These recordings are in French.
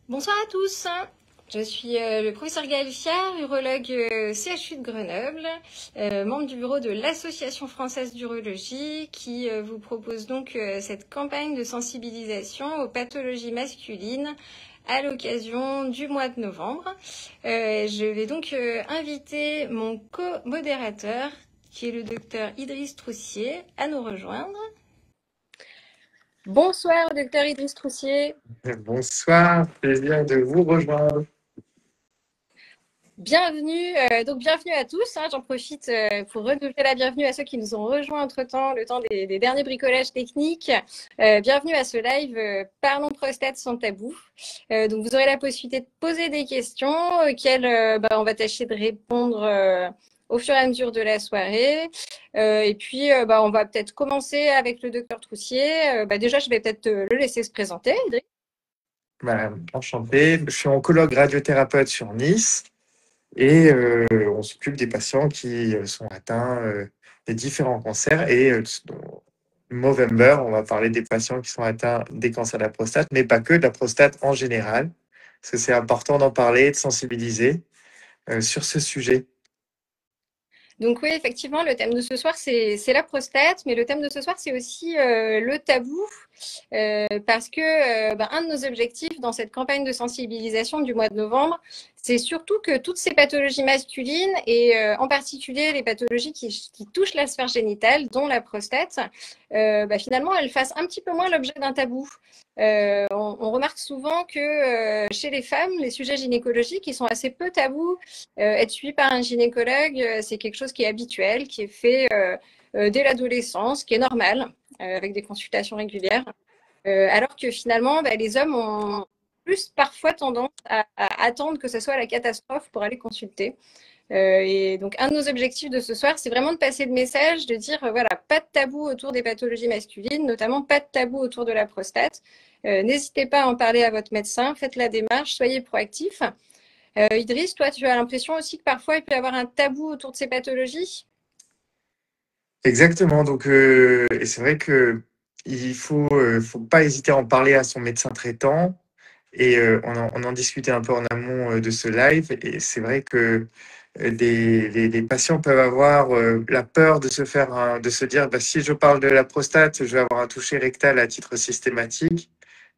Bonsoir à tous. Je suis le professeur Gaëlle Fiard, urologue CHU de Grenoble, membre du bureau de l'Association française d'urologie qui vous propose donc cette campagne de sensibilisation aux pathologies masculines à l'occasion du mois de novembre. Je vais donc inviter mon co-modérateur, qui est le docteur Idriss Troussier, à nous rejoindre. Bonsoir, docteur Idriss Troussier. Bonsoir, plaisir de vous rejoindre. Bienvenue à tous. J'en profite pour renouveler la bienvenue à ceux qui nous ont rejoints entre-temps, le temps des derniers bricolages techniques. Bienvenue à ce live Parlons prostate sans tabou. Donc vous aurez la possibilité de poser des questions auxquelles on va tâcher de répondre au fur et à mesure de la soirée. Et puis on va peut-être commencer avec le docteur Troussier. Déjà, je vais peut-être le laisser se présenter. Enchanté, je suis oncologue radiothérapeute sur Nice. Et on s'occupe des patients qui sont atteints des différents cancers. Et dans Movember, on va parler des patients qui sont atteints des cancers de la prostate, mais pas que, de la prostate en général. Parce que c'est important d'en parler, de sensibiliser sur ce sujet. Donc oui, effectivement, le thème de ce soir, c'est la prostate, mais le thème de ce soir, c'est aussi le tabou, parce que un de nos objectifs dans cette campagne de sensibilisation du mois de novembre, c'est surtout que toutes ces pathologies masculines, et en particulier les pathologies qui touchent la sphère génitale, dont la prostate, finalement, elles fassent un petit peu moins l'objet d'un tabou. On remarque souvent que chez les femmes, les sujets gynécologiques, ils sont assez peu tabous. Être suivi par un gynécologue, c'est quelque chose qui est habituel, qui est fait dès l'adolescence, qui est normal, avec des consultations régulières. Alors que finalement, les hommes ont plus parfois tendance à attendre que ce soit la catastrophe pour aller consulter. Et donc, un de nos objectifs de ce soir, c'est vraiment de passer le message, de dire, voilà, pas de tabou autour des pathologies masculines, notamment pas de tabou autour de la prostate. N'hésitez pas à en parler à votre médecin, faites la démarche, soyez proactifs. Idriss, toi, tu as l'impression aussi que parfois, il peut y avoir un tabou autour de ces pathologies? Exactement. Donc, et c'est vrai que il faut pas hésiter à en parler à son médecin traitant. Et on en discutait un peu en amont de ce live. Et c'est vrai que les patients peuvent avoir la peur de de se dire, si je parle de la prostate, je vais avoir un toucher rectal à titre systématique.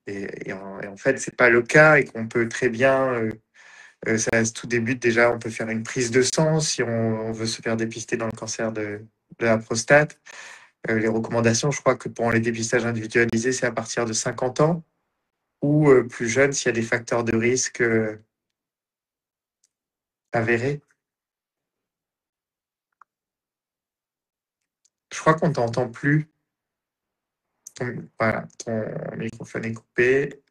Et en fait, c'est pas le cas et qu'on peut très bien, tout débute déjà, on peut faire une prise de sang si on veut se faire dépister dans le cancer de la prostate. Les recommandations, je crois que pour les dépistages individualisés, c'est à partir de 50 ans ou plus jeune s'il y a des facteurs de risque avérés. Je crois qu'on t'entend plus. Voilà, ton microphone est coupé.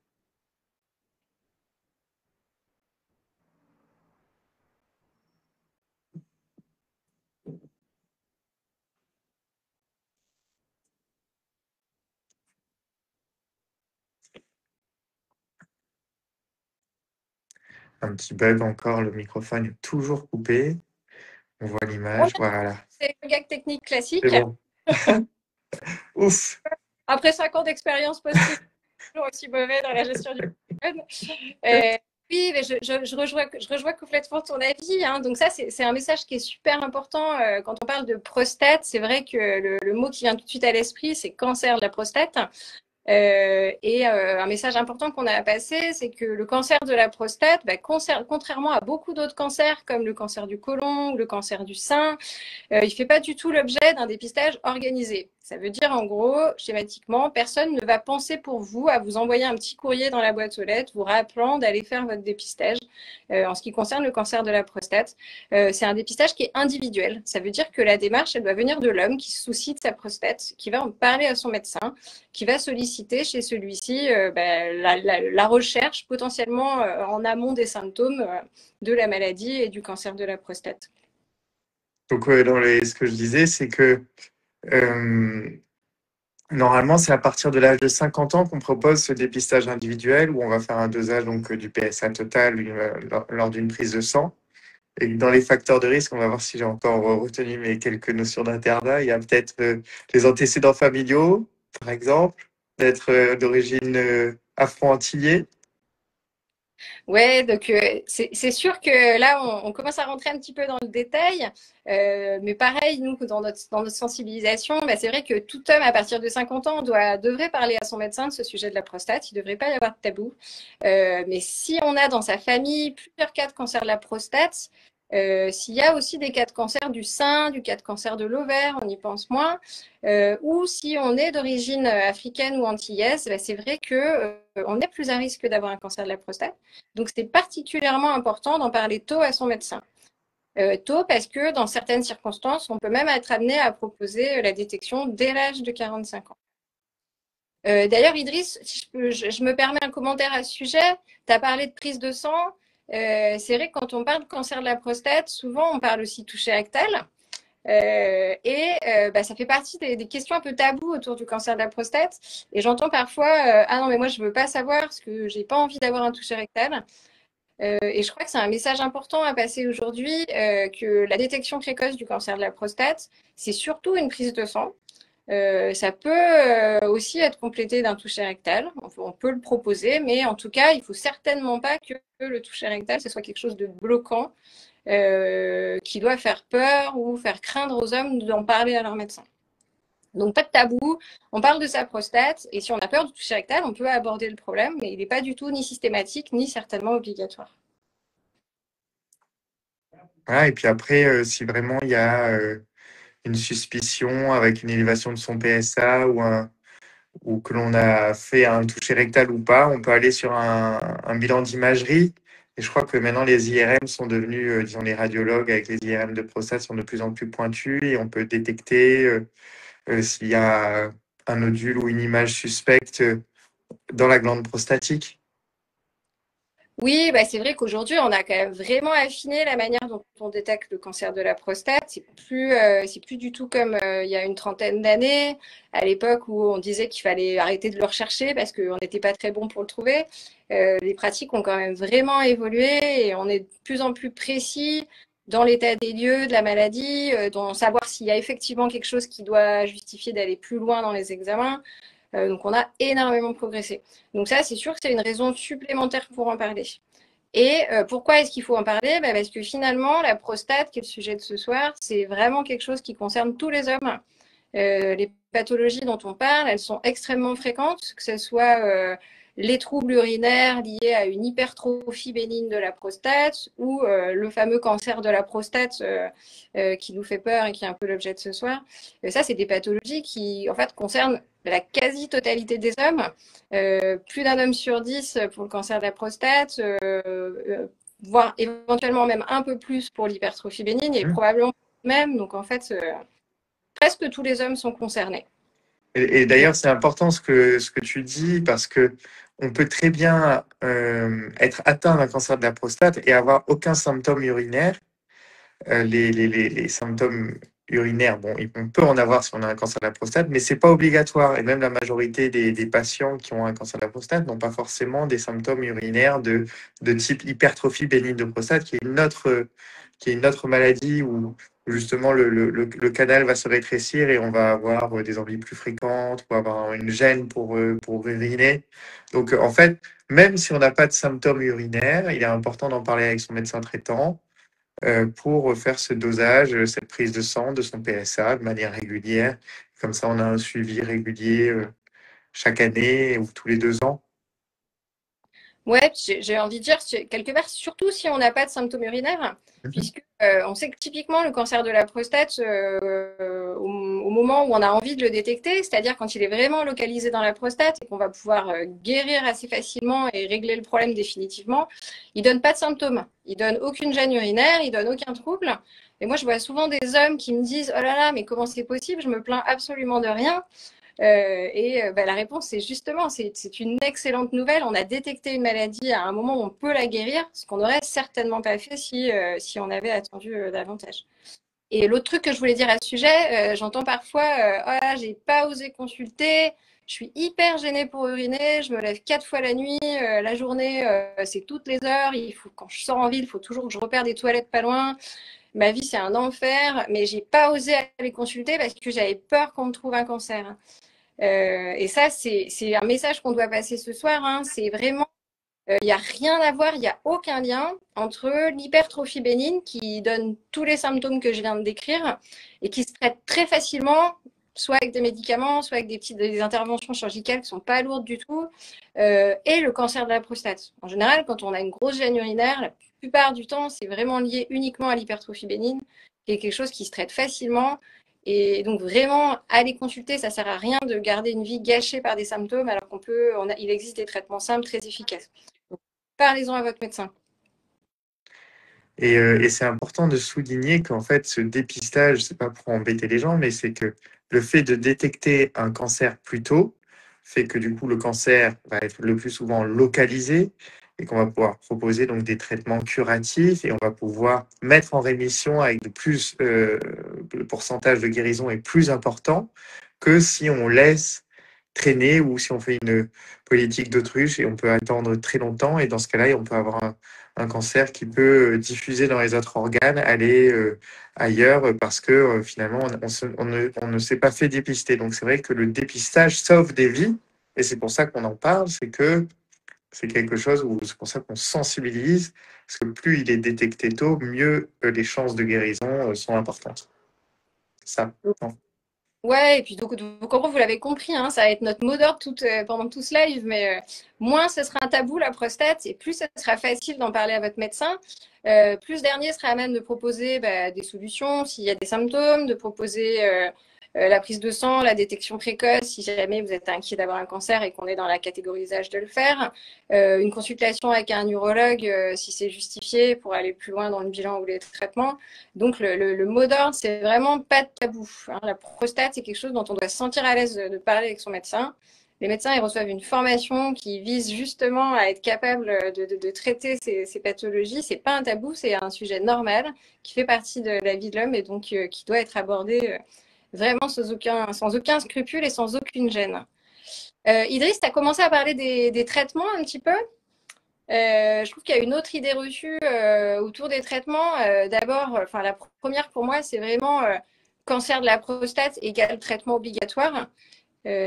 Un petit bug encore, le microphone est toujours coupé. On voit l'image, voilà. C'est un gag technique classique. C'est bon. Ouf. Après 5 ans d'expérience post-Covid, toujours aussi mauvais dans la gestion du téléphone. Oui, mais je rejoins complètement ton avis. Donc ça, c'est un message qui est super important quand on parle de prostate. C'est vrai que le mot qui vient tout de suite à l'esprit, c'est cancer de la prostate. Un message important qu'on a à passer, c'est que le cancer de la prostate, contrairement à beaucoup d'autres cancers comme le cancer du côlon ou le cancer du sein, il ne fait pas du tout l'objet d'un dépistage organisé. Ça veut dire en gros, schématiquement, personne ne va penser pour vous à vous envoyer un petit courrier dans la boîte aux lettres vous rappelant d'aller faire votre dépistage. En ce qui concerne le cancer de la prostate, c'est un dépistage qui est individuel. Ça veut dire que la démarche, elle doit venir de l'homme qui se soucie de sa prostate, qui va en parler à son médecin, qui va solliciter chez celui-ci la recherche potentiellement en amont des symptômes de la maladie et du cancer de la prostate. Donc, ce que je disais, c'est que normalement, c'est à partir de l'âge de 50 ans qu'on propose ce dépistage individuel où on va faire un dosage donc, du PSA total lors d'une prise de sang. Et dans les facteurs de risque, on va voir si j'ai encore retenu mes quelques notions d'internat. Il y a peut-être les antécédents familiaux, par exemple, d'être d'origine afro-antillais. Ouais, donc c'est sûr que là, on commence à rentrer un petit peu dans le détail. Mais pareil, nous, dans notre sensibilisation, bah, c'est vrai que tout homme à partir de 50 ans devrait parler à son médecin de ce sujet de la prostate. Il ne devrait pas y avoir de tabou. Mais si on a dans sa famille plusieurs cas de cancer de la prostate, s'il y a aussi des cas de cancer du sein, du cas de cancer de l'ovaire, on y pense moins, ou si on est d'origine africaine ou antillaise, bah, c'est vrai que on est plus à risque d'avoir un cancer de la prostate. Donc, c'est particulièrement important d'en parler tôt à son médecin. Tôt parce que dans certaines circonstances, on peut même être amené à proposer la détection dès l'âge de 45 ans. D'ailleurs, Idriss, si je me permets un commentaire à ce sujet. Tu as parlé de prise de sang. C'est vrai que quand on parle de cancer de la prostate, souvent on parle aussi de toucher rectal. Bah, ça fait partie des questions un peu taboues autour du cancer de la prostate. Et j'entends parfois ah non, mais moi je veux pas savoir parce que j'ai pas envie d'avoir un toucher rectal. Et je crois que c'est un message important à passer aujourd'hui, que la détection précoce du cancer de la prostate, c'est surtout une prise de sang. Ça peut aussi être complété d'un toucher rectal. On peut le proposer, mais en tout cas, il faut certainement pas que le toucher rectal, ce soit quelque chose de bloquant, qui doit faire peur ou faire craindre aux hommes d'en parler à leur médecin. Donc pas de tabou, on parle de sa prostate, et si on a peur du toucher rectal, on peut aborder le problème, mais il n'est pas du tout ni systématique, ni certainement obligatoire. Voilà, et puis après, si vraiment il y a une suspicion avec une élévation de son PSA ou que l'on a fait un toucher rectal ou pas, on peut aller sur un bilan d'imagerie. Et je crois que maintenant, les IRM sont devenus, disons, les radiologues avec les IRM de prostate sont de plus en plus pointus et on peut détecter s'il y a un nodule ou une image suspecte dans la glande prostatique. Oui, bah c'est vrai qu'aujourd'hui, on a quand même vraiment affiné la manière dont on détecte le cancer de la prostate. C'est plus du tout comme il y a une trentaine d'années, à l'époque où on disait qu'il fallait arrêter de le rechercher parce qu'on n'était pas très bon pour le trouver. Les pratiques ont quand même vraiment évolué et on est de plus en plus précis dans l'état des lieux de la maladie, dans savoir s'il y a effectivement quelque chose qui doit justifier d'aller plus loin dans les examens. Donc on a énormément progressé. Donc ça, c'est sûr que c'est une raison supplémentaire pour en parler. Et pourquoi est-ce qu'il faut en parler? Bah, parce que finalement, la prostate, qui est le sujet de ce soir, c'est vraiment quelque chose qui concerne tous les hommes. Les pathologies dont on parle, elles sont extrêmement fréquentes, que ce soit les troubles urinaires liés à une hypertrophie bénigne de la prostate ou le fameux cancer de la prostate qui nous fait peur et qui est un peu l'objet de ce soir. Ça, c'est des pathologies qui, en fait, concernent la quasi-totalité des hommes. Plus d'un homme sur 10 pour le cancer de la prostate, voire éventuellement même un peu plus pour l'hypertrophie bénigne et Mmh. probablement même. Donc, en fait, presque tous les hommes sont concernés. Et d'ailleurs, c'est important ce que tu dis parce que on peut très bien être atteint d'un cancer de la prostate et avoir aucun symptôme urinaire. Les symptômes urinaires, bon, on peut en avoir si on a un cancer de la prostate, mais c'est pas obligatoire. Et même la majorité des patients qui ont un cancer de la prostate n'ont pas forcément des symptômes urinaires de type hypertrophie bénigne de prostate, qui est une autre maladie où justement le canal va se rétrécir et on va avoir des envies plus fréquentes, ou avoir une gêne pour uriner. Donc en fait, même si on n'a pas de symptômes urinaires, il est important d'en parler avec son médecin traitant pour faire ce dosage, cette prise de sang de son PSA de manière régulière. Comme ça, on a un suivi régulier chaque année ou tous les 2 ans. Ouais, j'ai envie de dire, quelque part, surtout si on n'a pas de symptômes urinaires, Mhm. puisque on sait que typiquement le cancer de la prostate, au moment où on a envie de le détecter, c'est-à-dire quand il est vraiment localisé dans la prostate et qu'on va pouvoir guérir assez facilement et régler le problème définitivement, il donne pas de symptômes, il donne aucune gêne urinaire, il donne aucun trouble. Et moi, je vois souvent des hommes qui me disent, oh là là, mais comment c'est possible? Je me plains absolument de rien. Bah, la réponse, c'est justement, c'est une excellente nouvelle. On a détecté une maladie à un moment où on peut la guérir, ce qu'on n'aurait certainement pas fait si on avait attendu davantage. Et l'autre truc que je voulais dire à ce sujet, j'entends parfois, oh là, j'ai pas osé consulter, je suis hyper gênée pour uriner, je me lève 4 fois la nuit, la journée, c'est toutes les heures, quand je sors en ville, il faut toujours que je repère des toilettes pas loin. Ma vie, c'est un enfer, mais j'ai pas osé aller consulter parce que j'avais peur qu'on me trouve un cancer. Et ça, c'est un message qu'on doit passer ce soir. Hein. C'est vraiment Il n'y a rien à voir, il n'y a aucun lien entre l'hypertrophie bénigne qui donne tous les symptômes que je viens de décrire et qui se traite très facilement, soit avec des médicaments, soit avec des interventions chirurgicales qui ne sont pas lourdes du tout, et le cancer de la prostate. En général, quand on a une grosse gêne urinaire, la plupart du temps, c'est vraiment lié uniquement à l'hypertrophie bénigne, qui est quelque chose qui se traite facilement. Et donc vraiment, aller consulter, ça ne sert à rien de garder une vie gâchée par des symptômes alors il existe des traitements simples très efficaces. Donc, parlez-en à votre médecin. Et c'est important de souligner qu'en fait, ce dépistage, c'est pas pour embêter les gens, mais c'est que le fait de détecter un cancer plus tôt fait que du coup, le cancer va être le plus souvent localisé et qu'on va pouvoir proposer donc des traitements curatifs et on va pouvoir mettre en rémission avec le pourcentage de guérison est plus important que si on laisse traîner ou si on fait une politique d'autruche et on peut attendre très longtemps et dans ce cas-là, on peut avoir un cancer qui peut diffuser dans les autres organes, aller ailleurs parce que finalement on ne s'est pas fait dépister. Donc c'est vrai que le dépistage sauve des vies et c'est pour ça qu'on en parle, c'est que c'est quelque chose où c'est pour ça qu'on sensibilise, parce que plus il est détecté tôt, mieux les chances de guérison sont importantes. Ça. Non. Ouais, et puis donc en gros, vous l'avez compris, hein, ça va être notre mot d'ordre pendant tout ce live, mais moins ce sera un tabou, la prostate, et plus ça sera facile d'en parler à votre médecin, plus ce dernier sera à même de proposer des solutions s'il y a des symptômes, de proposer la prise de sang, la détection précoce, si jamais vous êtes inquiet d'avoir un cancer et qu'on est dans la catégorisage de le faire, une consultation avec un urologue si c'est justifié pour aller plus loin dans le bilan ou les traitements. Donc, le mot d'ordre, c'est vraiment pas de tabou, hein. La prostate, c'est quelque chose dont on doit se sentir à l'aise de parler avec son médecin. Les médecins, ils reçoivent une formation qui vise justement à être capable de traiter ces pathologies. C'est pas un tabou, c'est un sujet normal qui fait partie de la vie de l'homme et donc qui doit être abordé vraiment sans aucun scrupule et sans aucune gêne. Idriss, tu as commencé à parler des traitements un petit peu. Je trouve qu'il y a une autre idée reçue autour des traitements. D'abord, la première pour moi, c'est vraiment cancer de la prostate égale traitement obligatoire.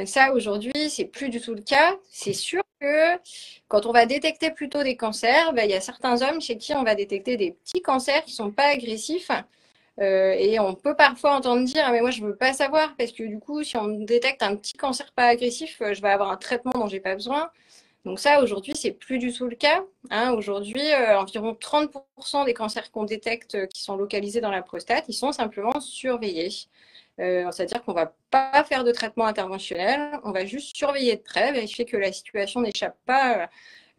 Ça, aujourd'hui, c'est plus du tout le cas. C'est sûr que quand on va détecter plutôt des cancers, il y a certains hommes chez qui on va détecter des petits cancers qui sont pas agressifs. Et on peut parfois entendre dire, ah, mais moi, je veux pas savoir parce que du coup, si on détecte un petit cancer pas agressif, je vais avoir un traitement dont j'ai pas besoin. Donc ça, aujourd'hui, c'est plus du tout le cas, hein. Aujourd'hui, environ 30% des cancers qu'on détecte qui sont localisés dans la prostate, ils sont simplement surveillés. C'est-à-dire qu'on ne va pas faire de traitement interventionnel, on va juste surveiller de près, vérifier que la situation n'échappe pas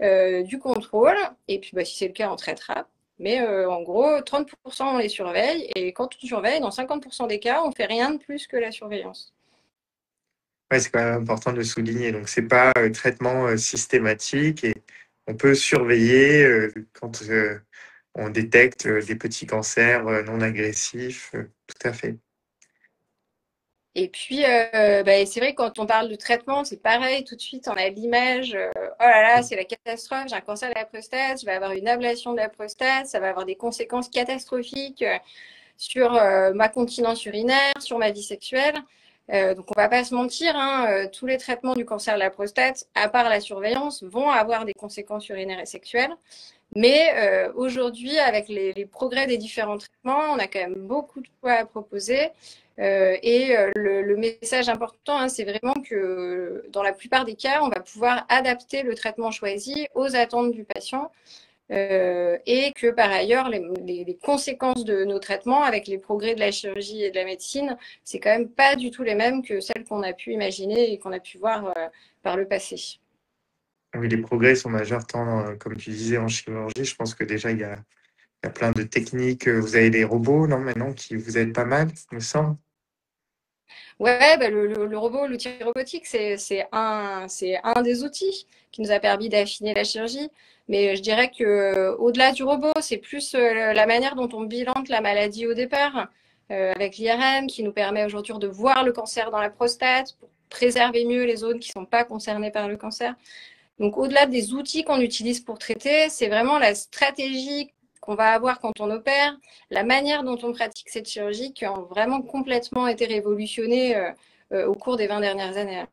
du contrôle. Et puis, si c'est le cas, on traitera. Mais en gros, 30% on les surveille. Et quand on surveille, dans 50% des cas, on ne fait rien de plus que la surveillance. Ouais, c'est quand même important de le souligner. Donc, c'est pas traitement systématique et on peut surveiller quand on détecte des petits cancers non agressifs. Tout à fait. Et puis, c'est vrai que quand on parle de traitement, c'est pareil, tout de suite, on a l'image, oh là là, c'est la catastrophe, j'ai un cancer de la prostate, je vais avoir une ablation de la prostate, ça va avoir des conséquences catastrophiques sur ma continence urinaire, sur ma vie sexuelle. Donc, on va pas se mentir, hein, tous les traitements du cancer de la prostate, à part la surveillance, vont avoir des conséquences urinaires et sexuelles. Mais aujourd'hui, avec les progrès des différents traitements, on a quand même beaucoup de choix à proposer. Le message important, hein, c'est vraiment que dans la plupart des cas, on va pouvoir adapter le traitement choisi aux attentes du patient. Et que par ailleurs, les conséquences de nos traitements avec les progrès de la chirurgie et de la médecine, c'est quand même pas du tout les mêmes que celles qu'on a pu imaginer et qu'on a pu voir par le passé. Oui, les progrès sont majeurs, tant, comme tu disais, en chirurgie. Je pense que déjà, il y a plein de techniques. Vous avez des robots, non, maintenant, qui vous aident pas mal, il me semble. Ouais, le robot, l'outil robotique, c'est un des outils qui nous a permis d'affiner la chirurgie. Mais je dirais que au-delà du robot, c'est plus la manière dont on bilante la maladie au départ, avec l'IRM, qui nous permet aujourd'hui de voir le cancer dans la prostate pour préserver mieux les zones qui ne sont pas concernées par le cancer. Donc, au-delà des outils qu'on utilise pour traiter, c'est vraiment la stratégie qu'on va avoir quand on opère, la manière dont on pratique cette chirurgie qui ont vraiment complètement été révolutionnée au cours des 20 dernières années.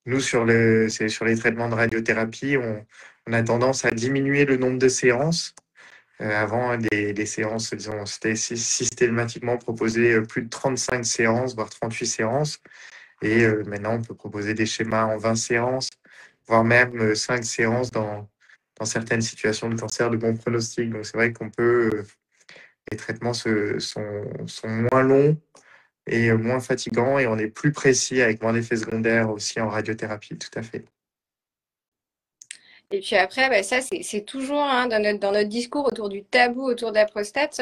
Nous, sur les traitements de radiothérapie, on a tendance à diminuer le nombre de séances. Avant, les séances, disons, c'était systématiquement proposé plus de 35 séances, voire 38 séances. Et maintenant, on peut proposer des schémas en 20 séances, voire même 5 séances dans certaines situations de cancer de bon pronostic. Donc, c'est vrai les traitements sont moins longs et moins fatigants et on est plus précis avec moins d'effets secondaires aussi en radiothérapie, tout à fait. Et puis après, bah, ça, c'est toujours hein, dans notre discours autour du tabou autour de la prostate.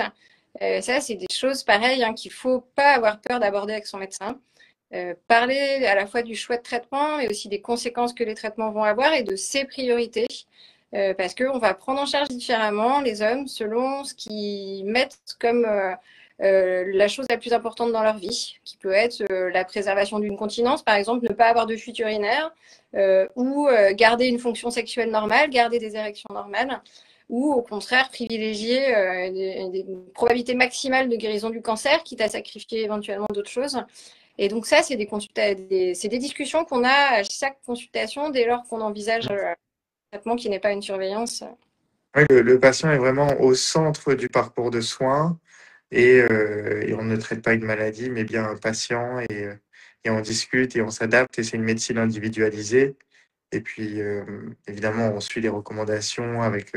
Ça, c'est des choses pareilles hein, qu'il faut pas avoir peur d'aborder avec son médecin. Parler à la fois du choix de traitement, mais aussi des conséquences que les traitements vont avoir et de ses priorités. Parce qu'on va prendre en charge différemment les hommes selon ce qu'ils mettent comme la chose la plus importante dans leur vie, qui peut être la préservation d'une continence, par exemple, ne pas avoir de fuite urinaire, ou garder une fonction sexuelle normale, garder des érections normales, ou au contraire privilégier des probabilités maximales de guérison du cancer, quitte à sacrifier éventuellement d'autres choses. Et donc ça, c'est des discussions qu'on a à chaque consultation dès lors qu'on envisage un traitement qui n'est pas une surveillance. Ouais, le patient est vraiment au centre du parcours de soins et on ne traite pas une maladie, mais bien un patient et on discute et on s'adapte et c'est une médecine individualisée. Et puis, évidemment, on suit les recommandations avec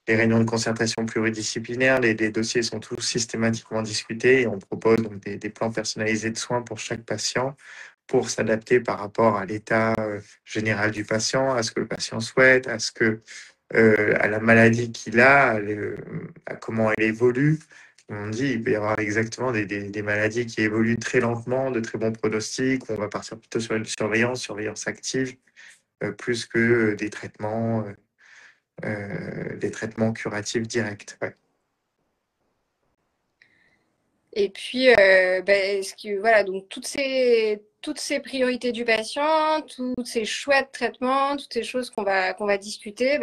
les réunions de concertation pluridisciplinaires. Les dossiers sont tous systématiquement discutés et on propose donc des plans personnalisés de soins pour chaque patient pour s'adapter par rapport à l'état général du patient, à ce que le patient souhaite, à la maladie qu'il a, à comment elle évolue. On dit il peut y avoir exactement des maladies qui évoluent très lentement, de très bons pronostics, où on va partir plutôt sur une surveillance active, plus que des traitements curatifs directs. Ouais. Et puis, voilà, donc toutes ces priorités du patient, tous ces choix de traitement, toutes ces choses qu'on va discuter,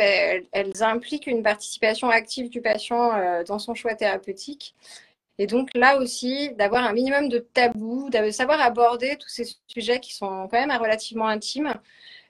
elles impliquent une participation active du patient dans son choix thérapeutique. Et donc là aussi, d'avoir un minimum de tabou, de savoir aborder tous ces sujets qui sont quand même relativement intimes,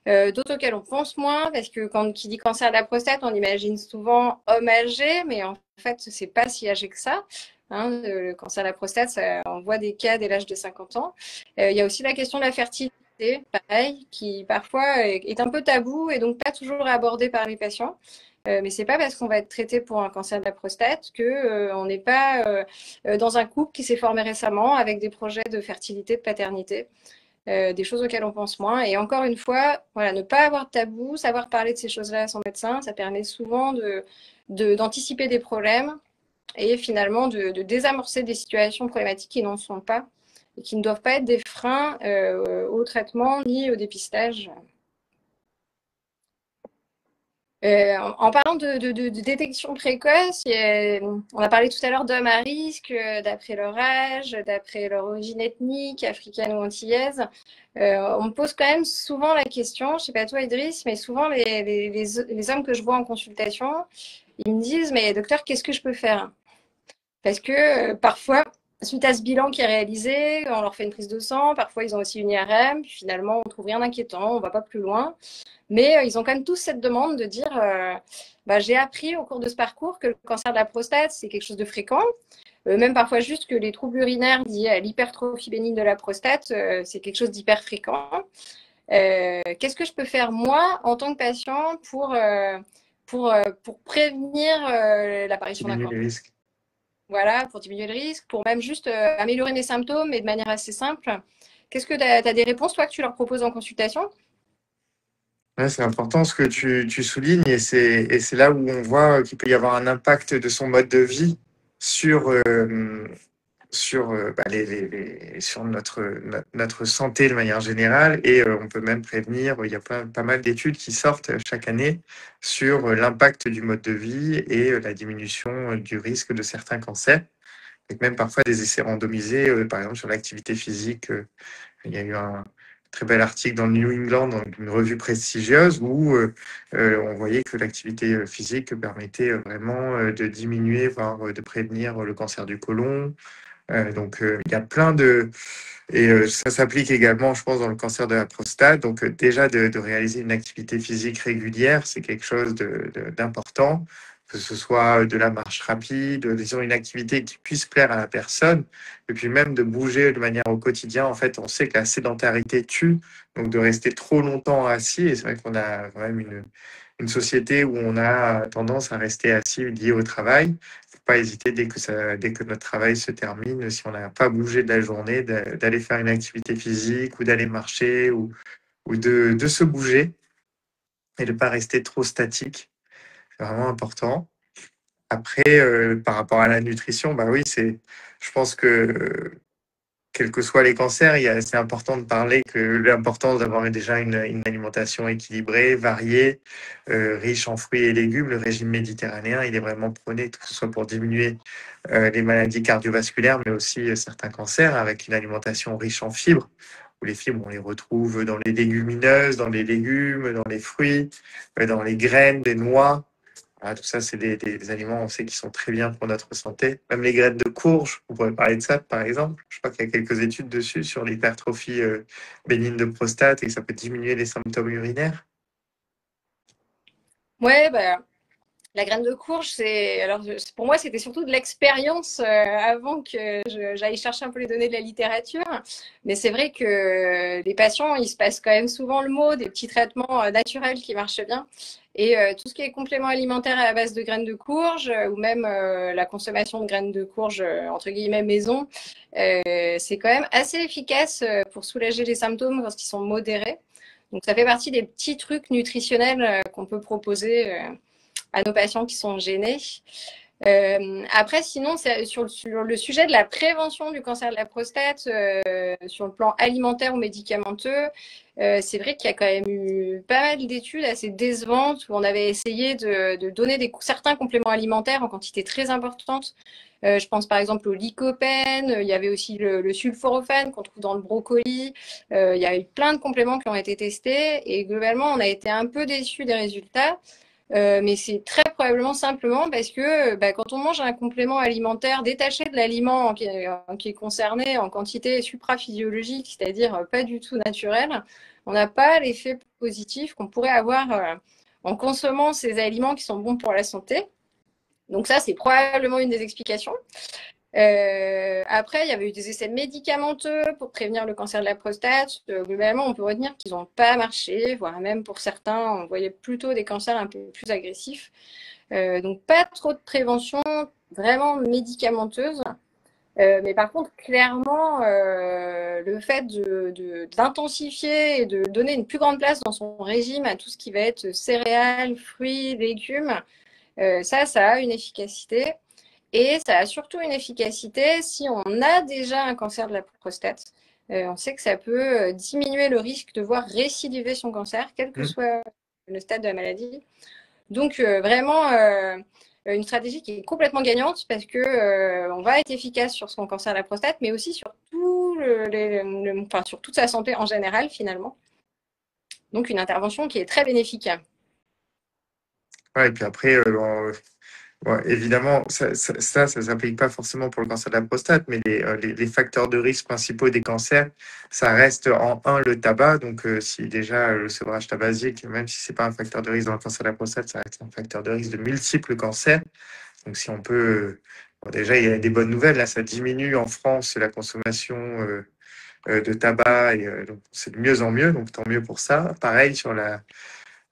d'autres auxquels on pense moins, parce que quand qui dit cancer de la prostate, on imagine souvent homme âgé, mais en fait, c'est pas si âgé que ça. Hein, le cancer de la prostate, on voit des cas dès l'âge de 50 ans. Il y a aussi la question de la fertilité, pareil, qui parfois est un peu tabou et donc pas toujours abordée par les patients. Mais c'est pas parce qu'on va être traité pour un cancer de la prostate que on n'est pas dans un couple qui s'est formé récemment avec des projets de fertilité, de paternité. Des choses auxquelles on pense moins. Et encore une fois, voilà, ne pas avoir de tabou, savoir parler de ces choses-là à son médecin, ça permet souvent d'anticiper des problèmes et finalement de désamorcer des situations problématiques qui n'en sont pas et qui ne doivent pas être des freins au traitement ni au dépistage. En parlant de détection précoce, on a parlé tout à l'heure d'hommes à risque, d'après leur âge, d'après leur origine ethnique, africaine ou antillaise. On me pose quand même souvent la question, je ne sais pas toi Idriss, mais souvent les hommes que je vois en consultation, ils me disent, mais docteur, qu'est-ce que je peux faire? Parce que parfois, suite à ce bilan qui est réalisé, on leur fait une prise de sang, parfois ils ont aussi une IRM, puis finalement on trouve rien d'inquiétant, on va pas plus loin. Mais ils ont quand même tous cette demande de dire j'ai appris au cours de ce parcours que le cancer de la prostate, c'est quelque chose de fréquent. Même parfois juste que les troubles urinaires liés à l'hypertrophie bénigne de la prostate, c'est quelque chose d'hyper fréquent. Qu'est-ce que je peux faire moi en tant que patient pour prévenir l'apparition d'un Diminuer cancer? les risques. Voilà, pour diminuer le risque, pour même juste améliorer mes symptômes et de manière assez simple. Qu'est-ce que tu as des réponses, toi, que tu leur proposes en consultation? Ouais, c'est important ce que tu soulignes et c'est là où on voit qu'il peut y avoir un impact de son mode de vie sur, sur notre santé de manière générale et on peut même prévenir, il y a pas mal d'études qui sortent chaque année sur l'impact du mode de vie et la diminution du risque de certains cancers, et même parfois des essais randomisés, par exemple sur l'activité physique. Il y a eu un très bel article dans le New England, dans une revue prestigieuse, où on voyait que l'activité physique permettait vraiment de diminuer, voire de prévenir le cancer du côlon, Donc, il y a plein de... Et ça s'applique également, je pense, dans le cancer de la prostate. Donc, déjà, de réaliser une activité physique régulière, c'est quelque chose d'important, que ce soit de la marche rapide, disons, une activité qui puisse plaire à la personne, et puis même de bouger de manière au quotidien. En fait, on sait que la sédentarité tue, donc de rester trop longtemps assis, et c'est vrai qu'on a quand même une société où on a tendance à rester assis lié au travail. Faut pas hésiter dès que notre travail se termine, si on n'a pas bougé de la journée, d'aller faire une activité physique ou d'aller marcher ou de se bouger et de pas rester trop statique. C'est vraiment important. Après, par rapport à la nutrition, bah oui, je pense que quels que soient les cancers, c'est important de parler que l'importance d'avoir déjà une alimentation équilibrée, variée, riche en fruits et légumes. Le régime méditerranéen, il est vraiment prôné, que ce soit pour diminuer les maladies cardiovasculaires, mais aussi certains cancers, avec une alimentation riche en fibres, où les fibres, on les retrouve dans les légumineuses, dans les légumes, dans les fruits, dans les graines, les noix. Voilà, tout ça, c'est des aliments, on sait, qui sont très bien pour notre santé. Même les graines de courge, on pourrait parler de ça, par exemple. Je crois qu'il y a quelques études dessus sur l'hypertrophie bénigne de prostate et que ça peut diminuer les symptômes urinaires. Ouais, bah, la graine de courge, pour moi, c'était surtout de l'expérience avant que j'aille chercher un peu les données de la littérature. Mais c'est vrai que les patients, il se passe quand même souvent le mot des petits traitements naturels qui marchent bien. Et tout ce qui est complément alimentaire à la base de graines de courge ou même la consommation de graines de courge entre guillemets maison, c'est quand même assez efficace pour soulager les symptômes lorsqu'ils sont modérés. Donc ça fait partie des petits trucs nutritionnels qu'on peut proposer à nos patients qui sont gênés. Après, sinon, sur le sujet de la prévention du cancer de la prostate, sur le plan alimentaire ou médicamenteux, c'est vrai qu'il y a quand même eu pas mal d'études assez décevantes où on avait essayé de donner certains compléments alimentaires en quantité très importante. Je pense par exemple au lycopène, il y avait aussi le sulforaphane qu'on trouve dans le brocoli. Il y a eu plein de compléments qui ont été testés et globalement, on a été un peu déçus des résultats. Mais c'est très probablement simplement parce que quand on mange un complément alimentaire détaché de l'aliment qui est concerné en quantité supraphysiologique, c'est-à-dire pas du tout naturelle, on n'a pas l'effet positif qu'on pourrait avoir en consommant ces aliments qui sont bons pour la santé. Donc ça, c'est probablement une des explications. Après, il y avait eu des essais médicamenteux pour prévenir le cancer de la prostate. Globalement, on peut retenir qu'ils n'ont pas marché, voire même pour certains, on voyait plutôt des cancers un peu plus agressifs. Donc, pas trop de prévention vraiment médicamenteuse. Mais par contre, clairement, le fait d'intensifier et de donner une plus grande place dans son régime à tout ce qui va être céréales, fruits, légumes, ça a une efficacité. Et ça a surtout une efficacité si on a déjà un cancer de la prostate. On sait que ça peut diminuer le risque de voir récidiver son cancer, quel que Mm. soit le stade de la maladie. Donc vraiment une stratégie qui est complètement gagnante parce que on va être efficace sur son cancer de la prostate, mais aussi sur sur toute sa santé en général finalement. Donc une intervention qui est très bénéfique. Ouais, et puis après, ouais, évidemment, ça s'applique pas forcément pour le cancer de la prostate, mais les facteurs de risque principaux des cancers, ça reste en un le tabac. Donc, si déjà le sevrage tabasique, même si c'est pas un facteur de risque dans le cancer de la prostate, ça reste un facteur de risque de multiples cancers. Donc, si on peut, bon, déjà, il y a des bonnes nouvelles. Là, ça diminue en France la consommation de tabac, et donc c'est de mieux en mieux. Donc, tant mieux pour ça. Pareil sur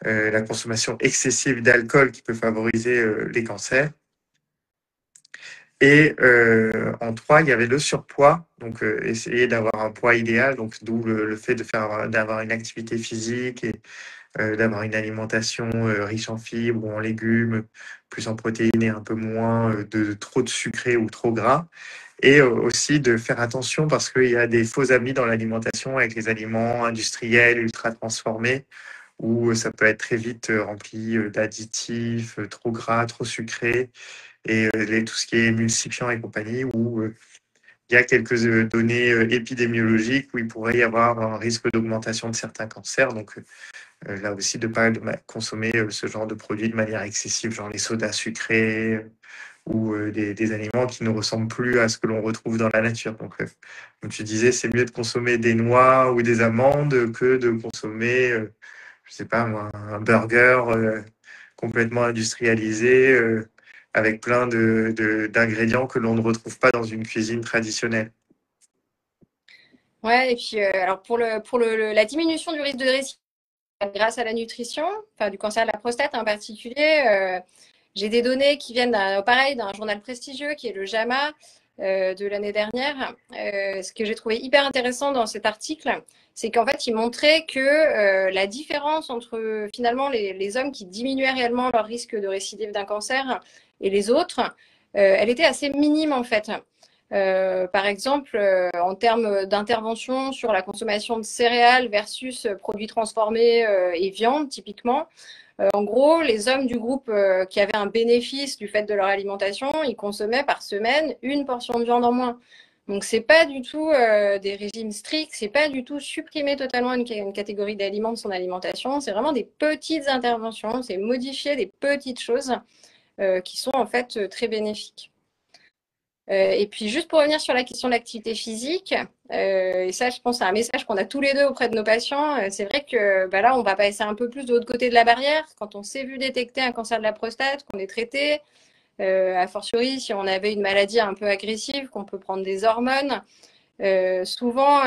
la consommation excessive d'alcool qui peut favoriser les cancers. Et en 3, il y avait le surpoids, donc essayer d'avoir un poids idéal, donc d'où le fait d'avoir une activité physique et d'avoir une alimentation riche en fibres ou en légumes, plus en protéines et un peu moins de trop de sucré ou trop gras. Et aussi de faire attention parce qu'il y a des faux amis dans l'alimentation avec les aliments industriels, ultra transformés, où ça peut être très vite rempli d'additifs, trop gras, trop sucrés, et tout ce qui est émulsifiant et compagnie, où il y a quelques données épidémiologiques où il pourrait y avoir un risque d'augmentation de certains cancers. Donc là aussi, de ne pas consommer ce genre de produits de manière excessive, genre les sodas sucrés ou des aliments qui ne ressemblent plus à ce que l'on retrouve dans la nature. Donc, comme tu disais, c'est mieux de consommer des noix ou des amandes que de consommer, je sais pas moi, un burger complètement industrialisé avec plein d'ingrédients que l'on ne retrouve pas dans une cuisine traditionnelle. Ouais, et puis alors la diminution du risque de récidive grâce à la nutrition, enfin du cancer de la prostate en particulier, j'ai des données qui viennent pareil d'un journal prestigieux qui est le JAMA de l'année dernière. Ce que j'ai trouvé hyper intéressant dans cet article, c'est qu'en fait, il montrait que la différence entre finalement les hommes qui diminuaient réellement leur risque de récidive d'un cancer et les autres, elle était assez minime en fait. Par exemple, en termes d'intervention sur la consommation de céréales versus produits transformés et viande, typiquement, en gros, les hommes du groupe qui avaient un bénéfice du fait de leur alimentation, ils consommaient par semaine une portion de viande en moins. Donc, c'est pas du tout des régimes stricts, c'est pas du tout supprimer totalement une catégorie d'aliments de son alimentation. C'est vraiment des petites interventions, c'est modifier des petites choses qui sont en fait très bénéfiques. Et puis juste pour revenir sur la question de l'activité physique, et ça je pense c'est un message qu'on a tous les deux auprès de nos patients, c'est vrai que bah là on va passer un peu plus de l'autre côté de la barrière quand on s'est vu détecter un cancer de la prostate, qu'on est traité, a fortiori si on avait une maladie un peu agressive, qu'on peut prendre des hormones. Souvent,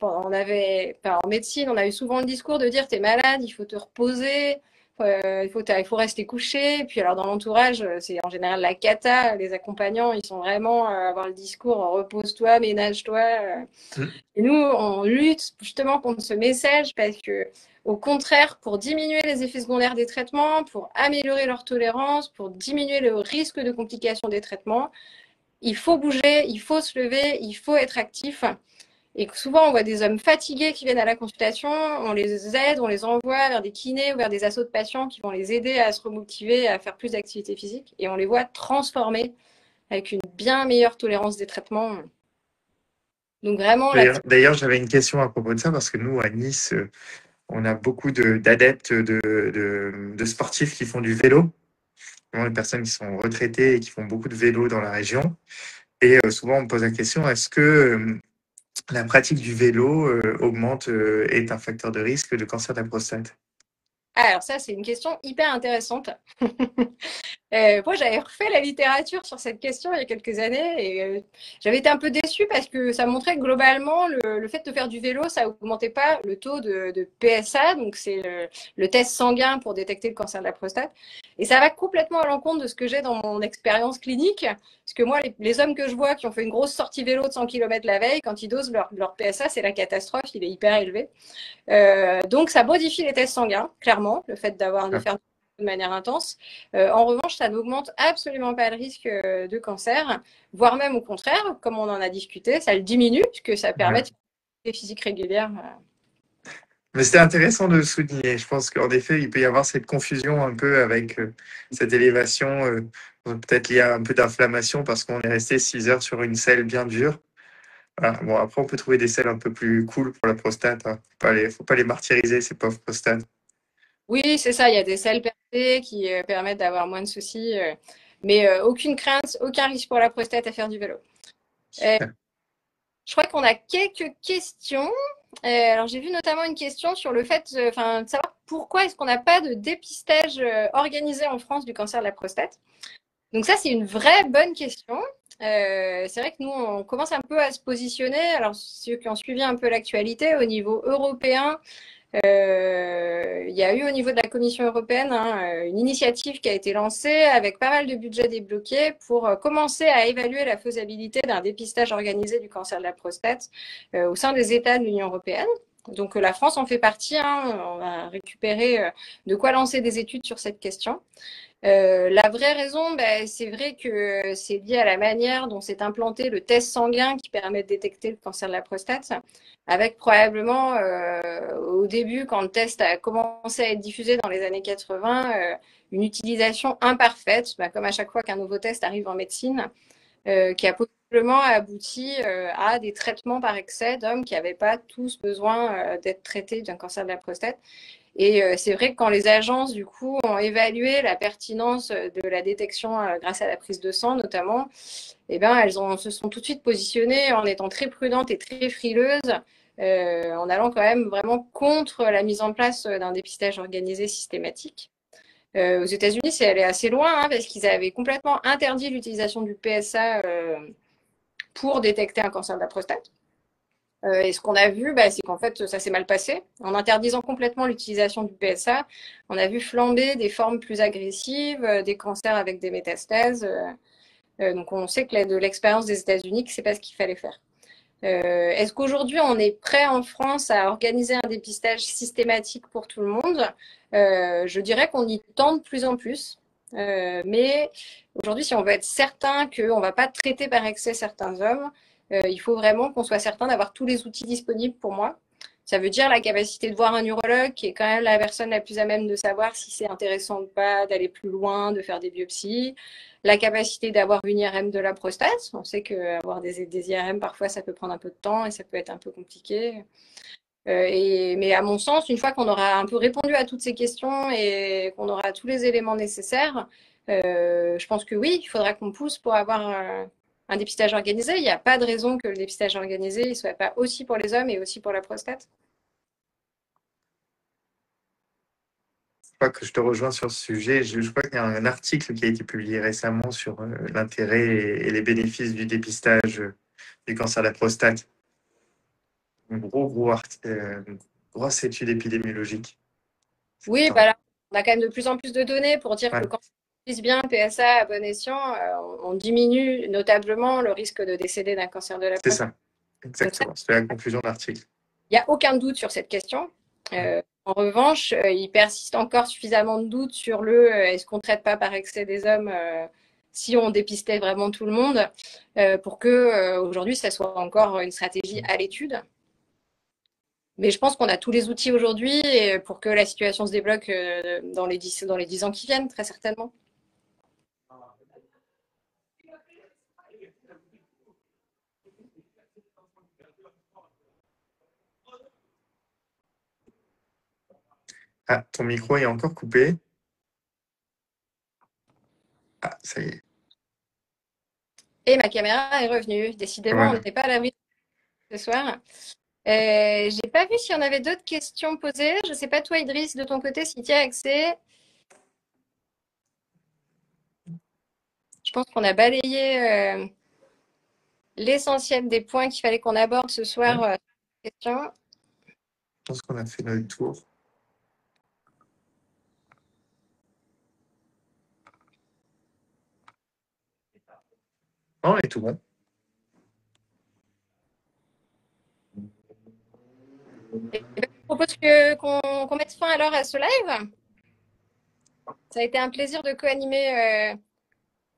en médecine, on a eu souvent le discours de dire t'es malade, il faut te reposer, il faut rester couché. Et puis alors dans l'entourage, c'est en général la cata. Les accompagnants, ils sont vraiment avoir le discours repose-toi, ménage-toi. Mm. Et nous, on lutte justement contre ce message parce que, au contraire, pour diminuer les effets secondaires des traitements, pour améliorer leur tolérance, pour diminuer le risque de complications des traitements, il faut bouger, il faut se lever, il faut être actif. Et souvent, on voit des hommes fatigués qui viennent à la consultation, on les aide, on les envoie vers des kinés ou vers des assos de patients qui vont les aider à se remotiver, à faire plus d'activité physique. Et on les voit transformer avec une bien meilleure tolérance des traitements. Donc vraiment, D'ailleurs, j'avais une question à propos de ça parce que nous, à Nice, on a beaucoup d'adeptes de sportifs qui font du vélo, vraiment des personnes qui sont retraitées et qui font beaucoup de vélo dans la région. Et souvent, on me pose la question, est-ce que la pratique du vélo augmente, est un facteur de risque de cancer de la prostate? alors ça, c'est une question hyper intéressante. Moi, j'avais refait la littérature sur cette question il y a quelques années et j'avais été un peu déçue parce que ça montrait que globalement, le fait de faire du vélo, ça augmentait pas le taux de PSA, donc c'est le test sanguin pour détecter le cancer de la prostate. Et ça va complètement à l'encontre de ce que j'ai dans mon expérience clinique, parce que moi, les hommes que je vois qui ont fait une grosse sortie vélo de 100 km la veille, quand ils dosent leur PSA, c'est la catastrophe, il est hyper élevé. Donc, ça modifie les tests sanguins, clairement, le fait de Ah, faire de manière intense. En revanche, ça n'augmente absolument pas le risque de cancer, voire même au contraire, comme on en a discuté, ça le diminue, puisque ça permet ouais. de faire des physiques régulières. Mais c'était intéressant de le souligner. Je pense qu'en effet, il peut y avoir cette confusion un peu avec cette élévation, peut-être liée à un peu d'inflammation parce qu'on est resté 6 heures sur une selle bien dure. Voilà. Bon, après, on peut trouver des selles un peu plus cool pour la prostate, hein. Faut pas les martyriser, ces pauvres prostates. Oui, c'est ça, il y a des selles percées qui permettent d'avoir moins de soucis, mais aucune crainte, aucun risque pour la prostate à faire du vélo. Euh, je crois qu'on a quelques questions. Alors, j'ai vu notamment une question sur le fait de savoir pourquoi est-ce qu'on n'a pas de dépistage organisé en France du cancer de la prostate. Donc ça, c'est une vraie bonne question. C'est vrai que nous, on commence un peu à se positionner. Alors, ceux qui ont suivi un peu l'actualité au niveau européen, il y a eu au niveau de la Commission européenne une initiative qui a été lancée avec pas mal de budget débloqué pour commencer à évaluer la faisabilité d'un dépistage organisé du cancer de la prostate au sein des États de l'Union européenne. Donc la France en fait partie. On va récupérer de quoi lancer des études sur cette question. La vraie raison, c'est vrai que c'est lié à la manière dont s'est implanté le test sanguin qui permet de détecter le cancer de la prostate, avec probablement au début, quand le test a commencé à être diffusé dans les années 80, une utilisation imparfaite, comme à chaque fois qu'un nouveau test arrive en médecine, qui a possiblement abouti à des traitements par excès d'hommes qui n'avaient pas tous besoin d'être traités d'un cancer de la prostate. Et c'est vrai que quand les agences, du coup, ont évalué la pertinence de la détection grâce à la prise de sang, notamment, eh ben, se sont tout de suite positionnées en étant très prudentes et très frileuses, en allant quand même vraiment contre la mise en place d'un dépistage organisé systématique. Aux États-Unis, c'est allé assez loin, hein, parce qu'ils avaient complètement interdit l'utilisation du PSA pour détecter un cancer de la prostate. Et ce qu'on a vu, bah, c'est qu'en fait, ça s'est mal passé. En interdisant complètement l'utilisation du PSA, on a vu flamber des formes plus agressives, des cancers avec des métastases. Donc on sait que de l'expérience des États-Unis, que c'est pas ce qu'il fallait faire. Est-ce qu'aujourd'hui on est prêt en France à organiser un dépistage systématique pour tout le monde? Je dirais qu'on y tend de plus en plus. Mais aujourd'hui, si on veut être certain qu'on ne va pas traiter par excès certains hommes, il faut vraiment qu'on soit certain d'avoir tous les outils disponibles pour moi. Ça veut dire la capacité de voir un urologue, qui est quand même la personne la plus à même de savoir si c'est intéressant ou pas d'aller plus loin, de faire des biopsies. La capacité d'avoir une IRM de la prostate. On sait qu'avoir des IRM, parfois, ça peut prendre un peu de temps et ça peut être un peu compliqué. Mais à mon sens, une fois qu'on aura un peu répondu à toutes ces questions et qu'on aura tous les éléments nécessaires, je pense que oui, il faudra qu'on pousse pour avoir un dépistage organisé. Il n'y a pas de raison que le dépistage organisé ne soit pas aussi pour les hommes et aussi pour la prostate. Je crois que je te rejoins sur ce sujet. Je crois qu'il y a un article qui a été publié récemment sur l'intérêt et les bénéfices du dépistage du cancer de la prostate. Une grosse étude épidémiologique. Oui, bah là, on a quand même de plus en plus de données pour dire que Ouais, quand on utilise bien PSA à bon escient, on diminue notablement le risque de décéder d'un cancer de la c'est prostate. ça, Donc ça, exactement. C'est la conclusion de l'article. il n'y a aucun doute sur cette question. En revanche, il persiste encore suffisamment de doutes sur est-ce qu'on ne traite pas par excès des hommes si on dépistait vraiment tout le monde pour que aujourd'hui ça soit encore une stratégie à l'étude. Mais je pense qu'on a tous les outils aujourd'hui pour que la situation se débloque dans les 10 ans qui viennent, très certainement. Ah, ton micro est encore coupé. Ah, ça y est. Et ma caméra est revenue. Décidément, on Voilà. n'est pas à l'abri ce soir. J'ai pas vu s'il y en avait d'autres questions posées. Je sais pas toi, Idriss, de ton côté, si tu as accès. Je pense qu'on a balayé l'essentiel des points qu'il fallait qu'on aborde ce soir. Ouais, je pense qu'on a fait notre tour. Non, et tout bon. Et ben, je propose qu'on mette fin alors à ce live. Ça a été un plaisir de co-animer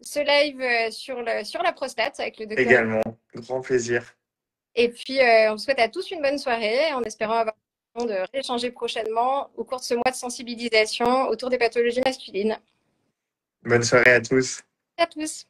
ce live sur la prostate avec le docteur. Également, grand plaisir. Et puis, on vous souhaite à tous une bonne soirée en espérant avoir l'occasion de rééchanger prochainement au cours de ce mois de sensibilisation autour des pathologies masculines. Bonne soirée à tous. À tous.